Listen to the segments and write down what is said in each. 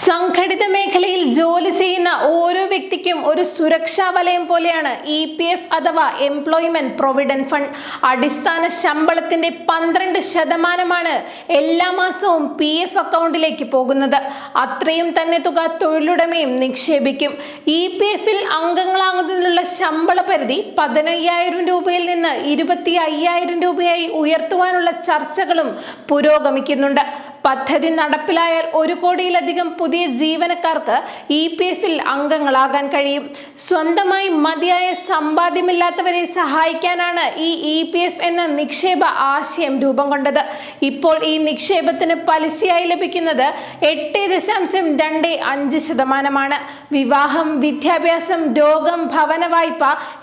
സംഘടിത മേഖലയിൽ ജോലി ചെയ്യുന്ന ഓരോ വ്യക്തിക്കും ഒരു സുരക്ഷാ വലയം പോലെയാണ് EPF അഥവാ എംപ്ലോയ്മെന്റ് പ്രൊവിഡന്റ് ഫണ്ട്. അടിസ്ഥാന ശമ്പളത്തിന്റെ 12% എല്ലാ മാസവും PF അക്കൗണ്ടിലേക്ക് പോകുന്നത്. അത്രയും തന്നെ തുക തൊഴിലുടമയും നിക്ഷേപിക്കും. EPF-ൽ അംഗങ്ങളാകുന്നതിനുള്ള ശമ്പള പരിധി 15,000 രൂപയിൽ നിന്ന് 25,000 രൂപയായി ഉയർത്തുവാനുള്ള ചർച്ചകളും പുരോഗമിക്കുന്നുണ്ട്. പദ്ധതി നടപ്പിലായാൽ 1 കോടിയിലധികം പുതിയ ജീവനക്കാർക്ക് EPF-ൽ അംഗങ്ങളാകാൻ കഴിയും. സ്വന്തമായി മതിയായ സമ്പാദ്യമില്ലാത്തവരെ സഹായിക്കാനാണ് ഈ EPF എന്ന നിക്ഷേപ ആശയം രൂപം കൊണ്ടത്. ഇപ്പോൾ ഈ നിക്ഷേപത്തിന് പലിശയായി ലഭിക്കുന്നത് 8.25%. വിവാഹം, വിദ്യാഭ്യാസം, രോഗം, ഭവന വായ്പ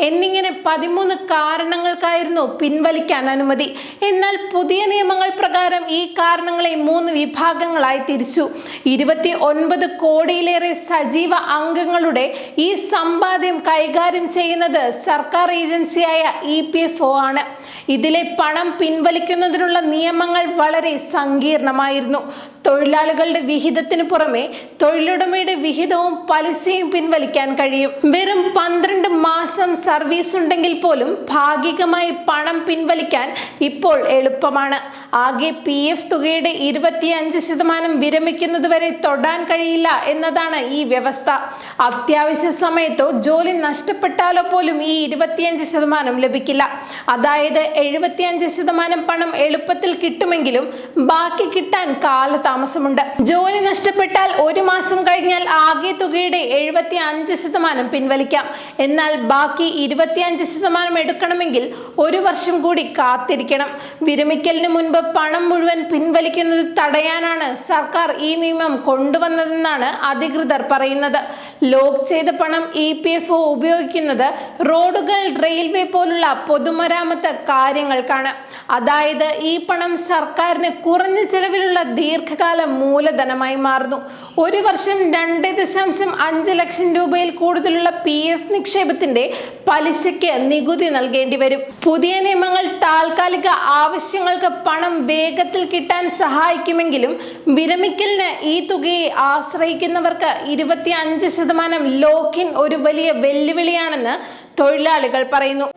എന്നിങ്ങനെ 13 കാരണങ്ങൾക്കായിരുന്നു പിൻവലിക്കാൻ അനുമതി. എന്നാൽ പുതിയ നിയമങ്ങൾ പ്രകാരം ഈ കാരണങ്ങളെ 3 വിഭാഗങ്ങളായി തിരിച്ചു. 29 കോടിയിലേറെ സജീവ അംഗങ്ങളുടെ ഈ സമ്പാദ്യം കൈകാര്യം ചെയ്യുന്നത് സർക്കാർ ഏജൻസിയായ EPFO ആണ്. ഇതിലെ പണം പിൻവലിക്കുന്നതിനുള്ള നിയമങ്ങൾ വളരെ സങ്കീർണമായിരുന്നു. തൊഴിലാളികളുടെ വിഹിതത്തിന് പുറമെ തൊഴിലുടമയുടെ വിഹിതവും പലിശയും പിൻവലിക്കാൻ കഴിയും. വെറും 12 മാസം സർവീസ് ഉണ്ടെങ്കിൽ പോലും ഭാഗികമായി പണം പിൻവലിക്കാൻ ഇപ്പോൾ എളുപ്പമാണ്. ആകെ PF തുകയുടെ 25% വിരമിക്കുന്നതുവരെ തൊടാൻ കഴിയില്ല എന്നതാണ് ഈ വ്യവസ്ഥ. അത്യാവശ്യ സമയത്തോ ജോലി നഷ്ടപ്പെട്ടാലോ പോലും ഈ 25% ലഭിക്കില്ല. അതായത് 75% പണം എളുപ്പത്തിൽ കിട്ടുമെങ്കിലും ബാക്കി കിട്ടാൻ കാലതാമസമുണ്ട്. ജോലി നഷ്ടപ്പെട്ടാൽ 1 മാസം കഴിഞ്ഞാൽ ആകെ തുകയുടെ 75% പിൻവലിക്കാം. എന്നാൽ ബാക്കി 25% എടുക്കണമെങ്കിൽ 1 വർഷം കൂടി കാത്തിരിക്കണം. വിരമിക്കലിന് മുൻപ് പണം മുഴുവൻ പിൻവലിക്കുന്നത് തടയാനാണ് സർക്കാർ ഈ നിയമം കൊണ്ടുവന്നതെന്നാണ് അധികൃതർ പറയുന്നത്. ലോക്ക് ചെയ്ത പണം EPFO ഉപയോഗിക്കുന്നത് റോഡുകൾ, റെയിൽവേ പോലുള്ള പൊതുമരാമത്ത് കാര്യങ്ങൾക്കാണ്. അതായത് ഈ പണം സർക്കാരിന് കുറഞ്ഞ ചെലവിലുള്ള ദീർഘകാല മൂലധനമായി മാറുന്നു. 1 വർഷം 2.5 ലക്ഷം രൂപയിൽ കൂടുതലുള്ള PF നിക്ഷേപത്തിന്റെ പലിശയ്ക്ക് നികുതി നൽകേണ്ടി വരും. പുതിയ നിയമങ്ങൾ താൽക്കാലിക ആവശ്യങ്ങൾക്ക് പണം വേഗത്തിൽ കിട്ടാൻ സഹായിക്കുമെങ്കിലും വിരമിക്കലിന് ഈ തുകയെ ആശ്രയിക്കുന്നവർക്ക് 25% ലോക്ക് ഇൻ ഒരു വലിയ വെല്ലുവിളിയാണെന്ന് തൊഴിലാളികൾ പറയുന്നു.